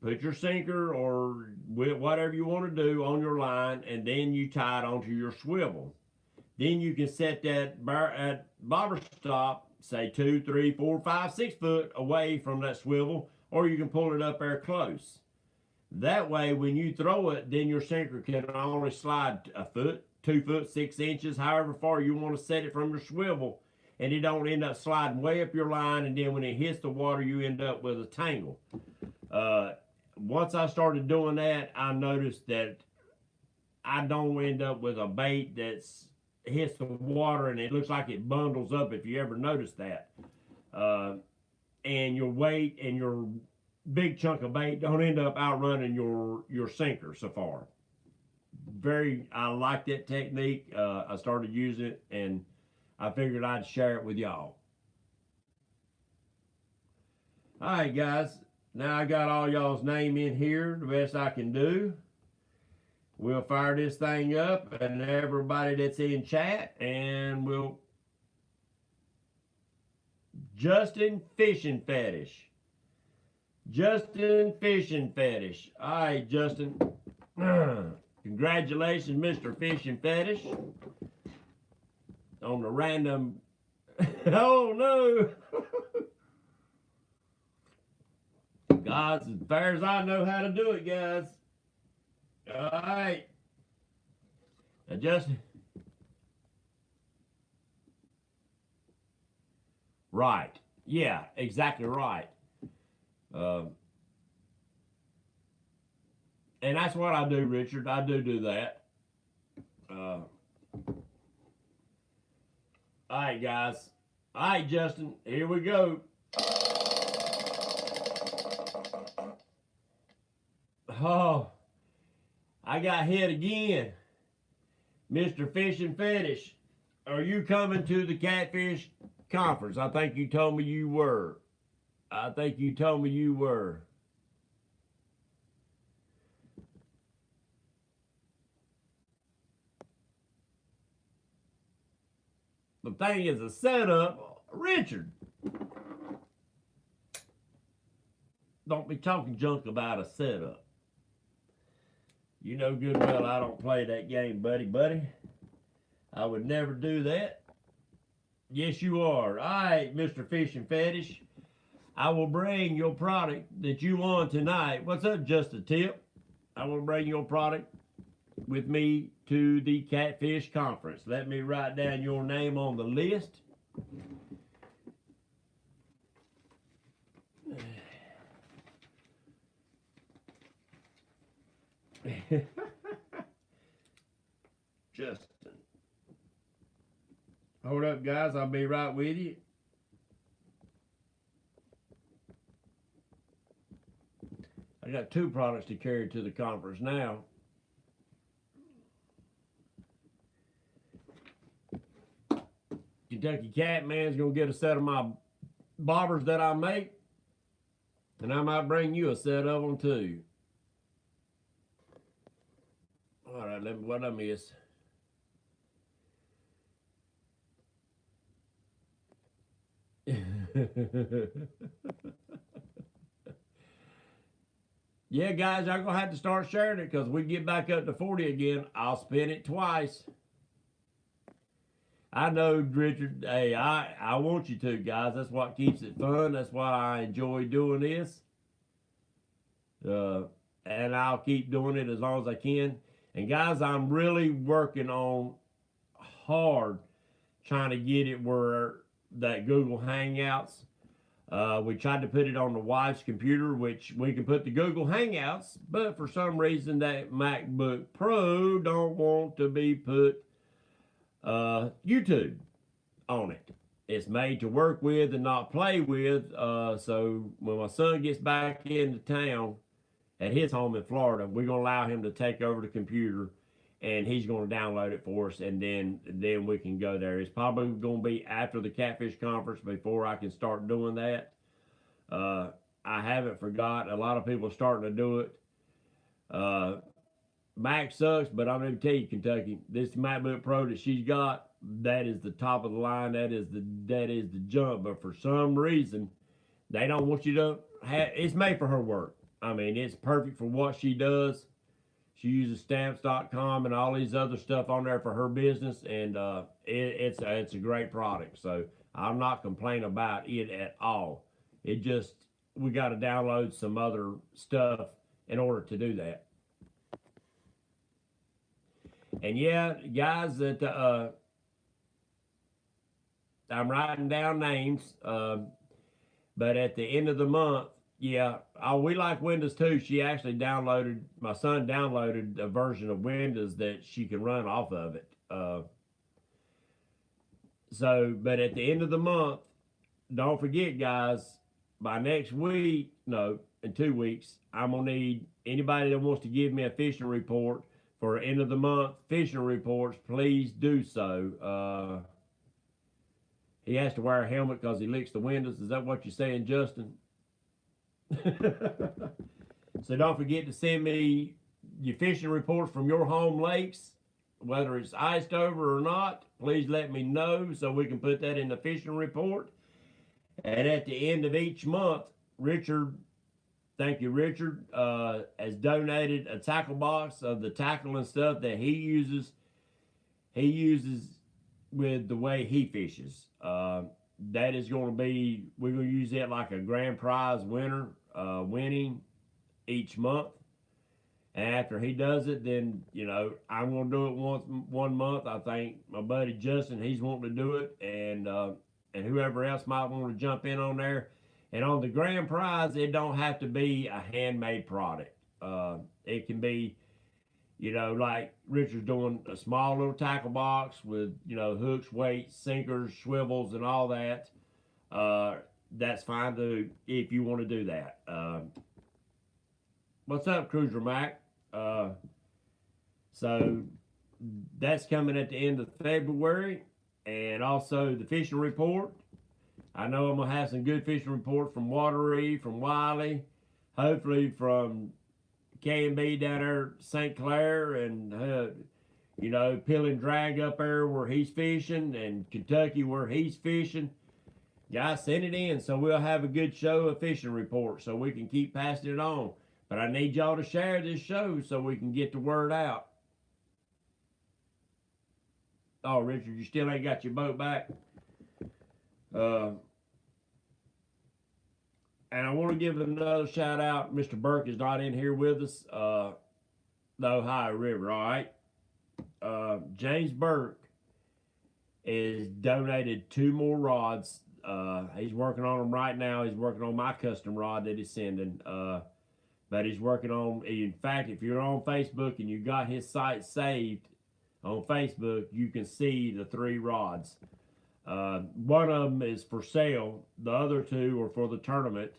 put your sinker or whatever you want to do on your line, and then you tie it onto your swivel. Then you can set that bobber stop, say 2, 3, 4, 5, 6 foot away from that swivel, or you can pull it up there close. That way, when you throw it, then your sinker can only slide a foot, 2 foot, 6 inches, however far you want to set it from your swivel, and it don't end up sliding way up your line, and then when it hits the water, you end up with a tangle. Once I started doing that, I noticed that I don't end up with a bait that's hits the water and it looks like it bundles up, if you ever notice that. And your weight and your big chunk of bait don't end up outrunning your sinker so far. I like that technique. I started using it, and I figured I'd share it with y'all. All right, guys. Now I got all y'all's name in here, the best I can do. We'll fire this thing up, and everybody that's in chat, and we'll... Justin Fishing Fetish. Justin Fishing Fetish. All right, Justin. Congratulations, Mr. Fishing Fetish. On the random... Oh, no! Guys, as far as I know how to do it, guys. All right. Now, Justin. Right. Yeah, exactly right. And that's what I do, Richard. I do that. All right, guys. All right, Justin. Here we go. Oh, I got hit again. Mr. Fishing Fetish, are you coming to the Catfish Conference? I think you told me you were. I think you told me you were. The thing is a setup. Richard, don't be talking junk about a setup. You know good well I don't play that game, buddy. I would never do that. Yes, you are. All right, Mr. Fishing Fetish. I will bring your product that you won tonight. What's up, Just a Tip? I want to bring your product with me to the Catfish Conference. Let me write down your name on the list. Justin. Hold up, guys. I'll be right with you. I got 2 products to carry to the conference now. Kentucky Catman's gonna get a set of my bobbers that I make, and I might bring you a set of them too. All right, what I miss? Yeah, guys, I'm gonna have to start sharing it because we get back up to 40 again. I'll spin it twice. I know, Richard. Hey, I want you to, guys. That's what keeps it fun. That's why I enjoy doing this. And I'll keep doing it as long as I can. And guys, I'm really working on hard trying to get it where that Google Hangouts. We tried to put it on the wife's computer, which we can put the Google Hangouts, but for some reason that MacBook Pro don't want to be put YouTube on it. It's made to work with and not play with. So when my son gets back into town at his home in Florida, we're gonna allow him to take over the computer, and he's gonna download it for us, and then we can go there. It's probably gonna be after the Catfish Conference before I can start doing that. I haven't forgot. A lot of people are starting to do it. Mac sucks, but I'm going to tell you, Kentucky, this MacBook Pro that she's got, that is the top of the line. That is the jump. But for some reason, they don't want you to have. It's made for her work. I mean, it's perfect for what she does. She uses stamps.com and all these other stuff on there for her business, and it's a great product. So I'm not complaining about it at all. It just, we got to download some other stuff in order to do that. And yeah, guys, that I'm writing down names, but at the end of the month, yeah, we like Windows too. My son downloaded a version of Windows that she can run off of it. But at the end of the month, don't forget, guys, by next week, no, in 2 weeks, I'm going to need anybody that wants to give me a fishing report for end of the month fishing reports, please do so. He has to wear a helmet because he licks the windows. Is that what you're saying, Justin? So don't forget to send me your fishing reports from your home lakes, whether it's iced over or not. Please let me know so we can put that in the fishing report. And at the end of each month, Richard, thank you, Richard, has donated a tackle box of the tackle and stuff that he uses. He uses with the way he fishes. That is going to be, we're going to use it like a grand prize winner, winning each month. And after he does it, then, you know, I'm going to do it one month. I think my buddy Justin, he's wanting to do it. And whoever else might want to jump in on there. And on the grand prize, it don't have to be a handmade product. It can be, you know, like Richard's doing a small little tackle box with, you know, hooks, weights, sinkers, swivels, and all that. That's fine too if you want to do that. What's up, Cruiser Mac? So that's coming at the end of February. And also the fishing report. I know I'm going to have some good fishing reports from Watery, from Wiley, hopefully from K&B down there St. Clair, and, you know, Pill and Drag up there where he's fishing, and Kentucky where he's fishing. Guys, send it in so we'll have a good show of fishing reports so we can keep passing it on. But I need y'all to share this show so we can get the word out. Oh, Richard, you still ain't got your boat back? And I want to give another shout out. Mr. Burke is not in here with us. the Ohio River, all right? James Burke is donated 2 more rods. He's working on them right now. He's working on my custom rod that he's sending. But he's working on, in fact, if you're on Facebook and you got his site saved on Facebook, you can see the 3 rods. One of them is for sale. The other 2 are for the tournament.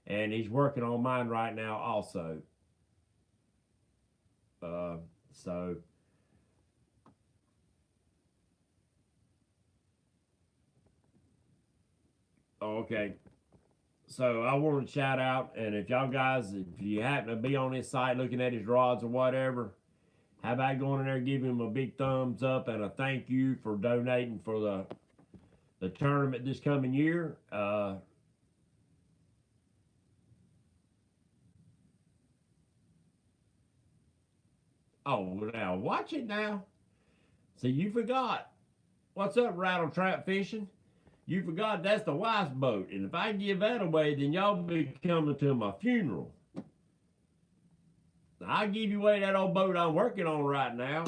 And he's working on mine right now also. Okay. So I want to shout out, and if y'all guys, if you happen to be on his site looking at his rods or whatever, how about going in there and giving him a big thumbs up and a thank you for donating for the tournament this coming year. Oh, now watch it now. See, you forgot. What's up, Rattle Trap Fishing? You forgot that's the wife's boat. And if I give that away, then y'all be coming to my funeral. I'll give you away that old boat I'm working on right now.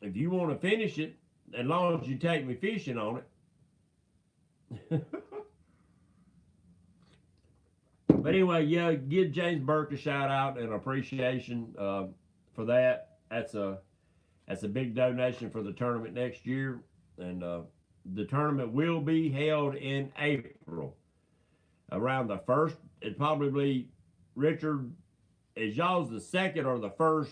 If you want to finish it, as long as you take me fishing on it. But anyway, yeah, give James Burke a shout out and appreciation for that. That's a big donation for the tournament next year. And the tournament will be held in April. Around the 1st, it probably, Richard, is y'all's the 2nd or the 1st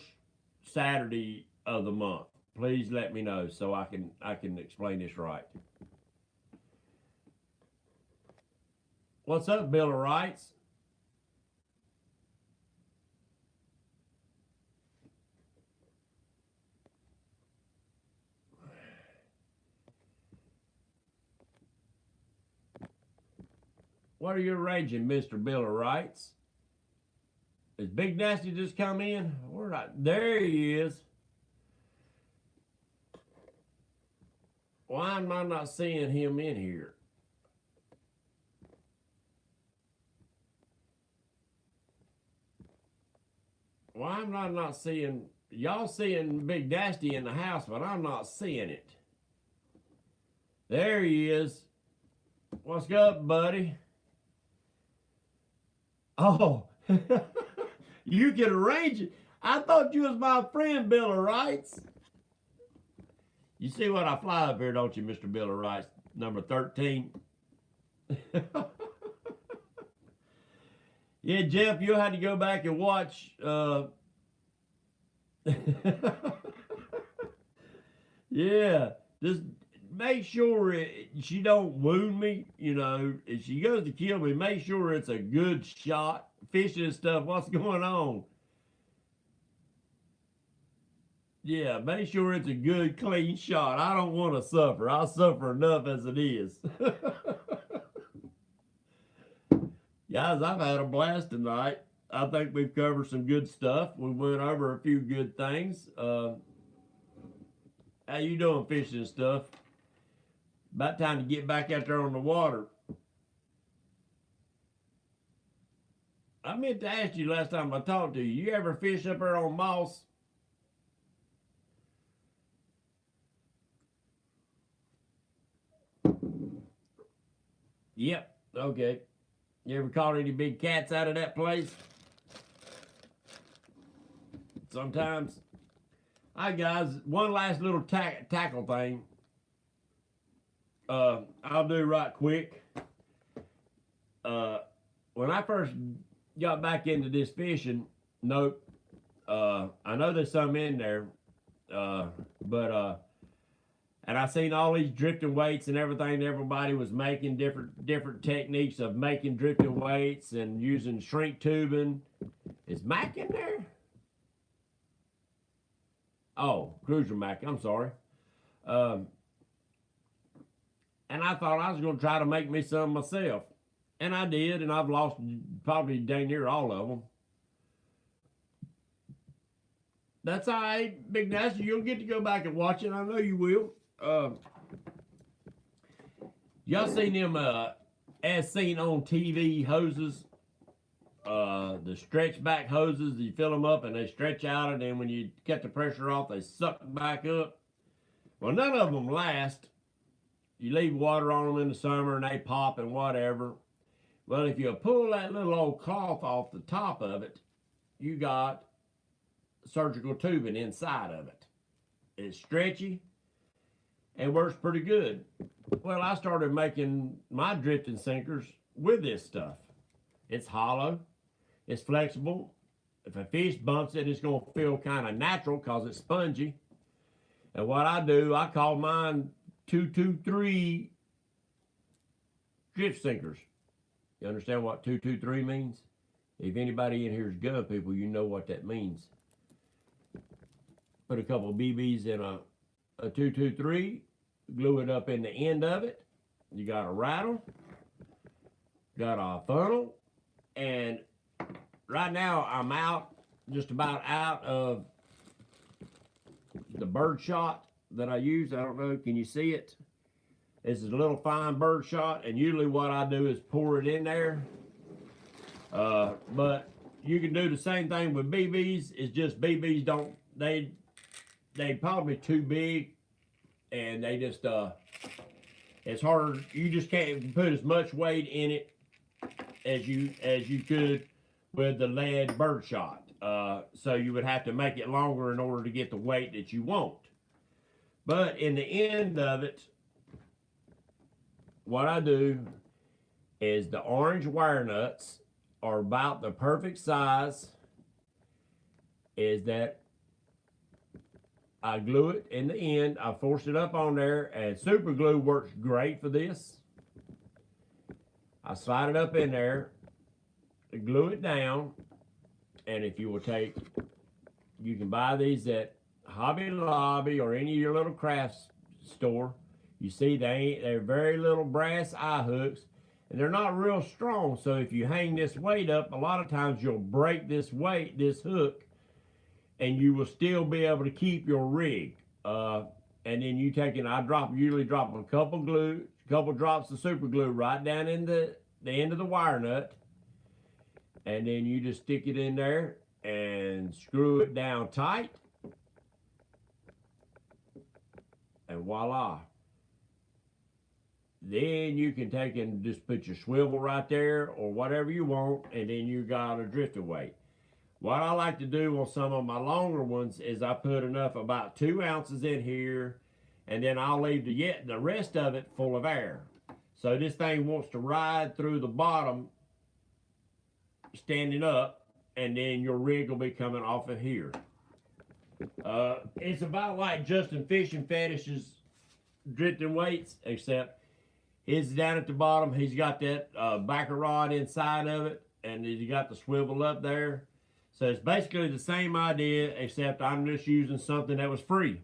Saturday of the month? Please let me know so I can explain this right. What's up, Bill of Rights? What are you arranging, Mr. Bill of Rights? Is Big Nasty just come in? Where there he is. Why am I not seeing him in here? Why am I not seeing... Y'all seeing Big Nasty in the house, but I'm not seeing it. There he is. What's up, buddy? Oh, you can arrange it. I thought you was my friend, Bill of Rights. You see what I fly up here, don't you, Mr. Bill of Rights, number 13? Yeah, Jeff, you'll have to go back and watch. Yeah, just make sure she don't wound me. You know, if she goes to kill me, make sure it's a good shot. Fishing and stuff, what's going on? Yeah, make sure it's a good, clean shot. I don't want to suffer. I suffer enough as it is. Guys, I've had a blast tonight. I think we've covered some good stuff. We went over a few good things. How you doing, fishing and stuff? About time to get back out there on the water. I meant to ask you last time I talked to you. You ever fish up there on Moss? Yep. Okay. You ever caught any big cats out of that place? Sometimes. All right, guys. One last little tackle thing. I'll do right quick. When I first got back into this fishing, nope. I know there's some in there, and I seen all these drifting weights and everything. Everybody was making different techniques of making drifting weights and using shrink tubing. Is Mac in there? Oh, Cruiser Mac. I'm sorry. And I thought I was going to try to make me some myself. And I did, and I've lost probably dang near all of them. That's all right, Big Nasty. You'll get to go back and watch it. I know you will. Y'all seen them as seen on TV hoses? the stretch back hoses, you fill them up and they stretch out, and then when you get the pressure off, they suck back up. Well, none of them last. You leave water on them in the summer and they pop and whatever. Well, if you pull that little old cloth off the top of it, you got surgical tubing inside of it. It's stretchy and works pretty good. Well, I started making my drifting sinkers with this stuff. It's hollow, it's flexible. If a fish bumps it, it's going to feel kind of natural because it's spongy. And what I do, I call mine 223 drift sinkers. You understand what 223 means? If anybody in here is gun people, you know what that means. Put a couple of BBs in a 223, glue it up in the end of it. You got a rattle, got a funnel, and right now I'm just about out of the bird shot that I use. I don't know, can you see it? This is a little fine bird shot, and usually what I do is pour it in there. But you can do the same thing with BBs. It's just BBs don't, they probably too big, and they just, it's harder. You just can't put as much weight in it as you could with the lead bird shot. So you would have to make it longer in order to get the weight that you want. But in the end of it, what I do is the orange wire nuts are about the perfect size. Is that I glue it in the end, I force it up on there, and super glue works great for this. I slide it up in there, glue it down, and if you will take, you can buy these at Hobby Lobby or any of your little crafts store. You see they're very little brass eye hooks, and they're not real strong, so if you hang this weight up, a lot of times you'll break this hook, and you will still be able to keep your rig. And then you take it, usually drop a couple drops of super glue right down in the end of the wire nut, and then you just stick it in there and screw it down tight, and voila. Then you can take and just put your swivel right there or whatever you want, and then you got a drifter weight. What I like to do on some of my longer ones is I put about 2 ounces in here, and then I'll leave the rest of it full of air. So this thing wants to ride through the bottom standing up, and then your rig will be coming off of here. It's about like Justin Fishing Fetish's drifting weights, except his down at the bottom. He's got that backer rod inside of it, and he's got the swivel up there. So it's basically the same idea, except I'm just using something that was free.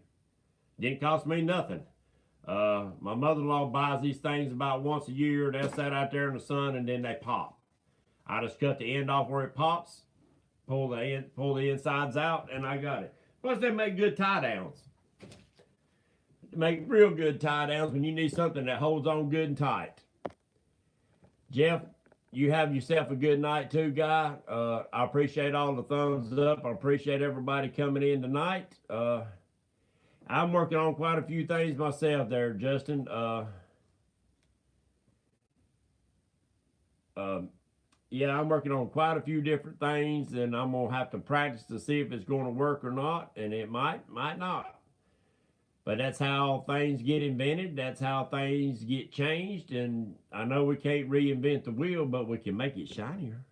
Didn't cost me nothing. My mother-in-law buys these things about once a year. They'll sit out there in the sun, and then they pop. I just cut the end off where it pops, pull the insides out, and I got it. Plus, they make good tie downs. Make real good tie downs when you need something that holds on good and tight. Jeff, you have yourself a good night too, guy. I appreciate all the thumbs up. I appreciate everybody coming in tonight. I'm working on quite a few things myself there, Justin. Yeah, I'm working on quite a few different things, and I'm going to have to practice to see if it's going to work or not, and it might not. But that's how things get invented. That's how things get changed, and I know we can't reinvent the wheel, but we can make it shinier.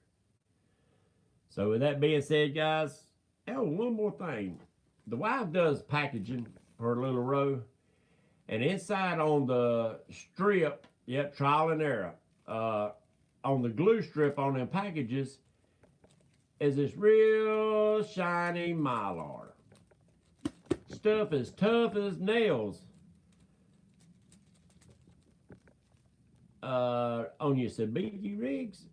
So with that being said, guys, oh, one more thing. The wife does packaging for a little row, and inside on the strip, yep, trial and error, on the glue strip on them packages is this real shiny mylar. Stuff as tough as nails. On your sabiki rigs,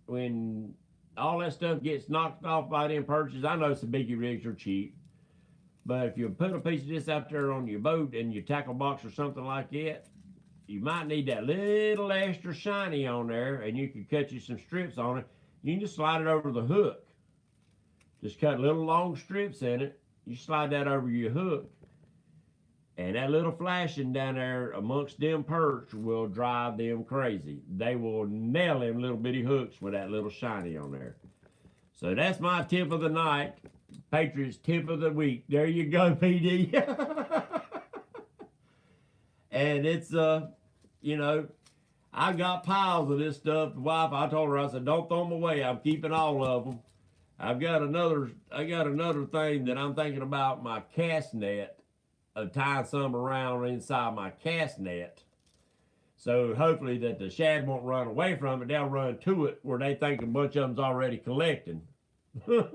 when all that stuff gets knocked off by them purchases, I know sabiki rigs are cheap, but if you put a piece of this out there on your boat and your tackle box or something like that, you might need that little extra shiny on there, and you can cut you some strips on it. You can just slide it over the hook. Just cut little long strips in it. You slide that over your hook. And that little flashing down there amongst them perch will drive them crazy. They will nail them little bitty hooks with that little shiny on there. So that's my tip of the night. Patriot's tip of the week. There you go, PD. And it's, you know, I got piles of this stuff. The wife, I told her, I said, don't throw them away. I'm keeping all of them. I got another thing that I'm thinking about, my cast net, of tying some around inside my cast net. So hopefully that the shad won't run away from it. They'll run to it where they think a bunch of them's already collecting. With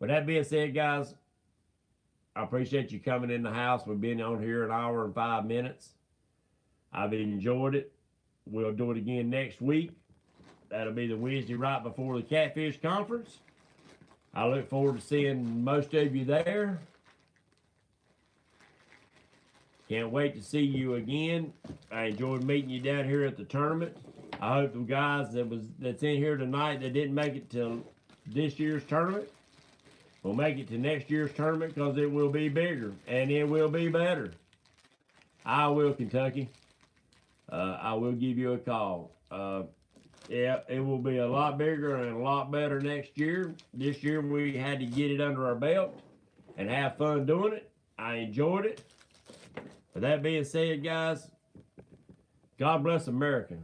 that being said, guys, I appreciate you coming in the house. We've been on here 1 hour and 5 minutes. I've enjoyed it. We'll do it again next week. That'll be the Wednesday right before the Catfish Conference. I look forward to seeing most of you there. Can't wait to see you again. I enjoyed meeting you down here at the tournament. I hope the guys that's in here tonight that didn't make it to this year's tournament will make it to next year's tournament, because it will be bigger and it will be better. I will, Kentucky. I will give you a call. Yeah, it will be a lot bigger and a lot better next year. This year we had to get it under our belt and have fun doing it. I enjoyed it. With that being said, guys, God bless America.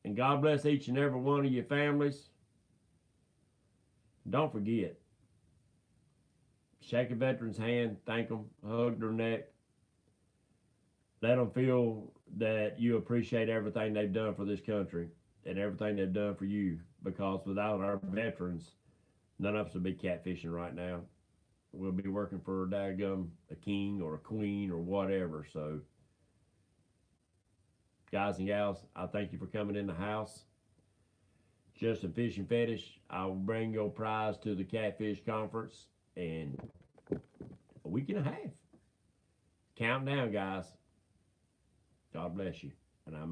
And God bless each and every one of your families. Don't forget, shake a veteran's hand, thank them, hug their neck. Let them feel that you appreciate everything they've done for this country and everything they've done for you. Because without our veterans, none of us would be catfishing right now. We'll be working for a king or a queen or whatever. So, guys and gals, I thank you for coming in the house. Just a Fishing Fetish. I will bring your prize to the Catfish Conference in a week and a half. Count down, guys. God bless you. And I'm out.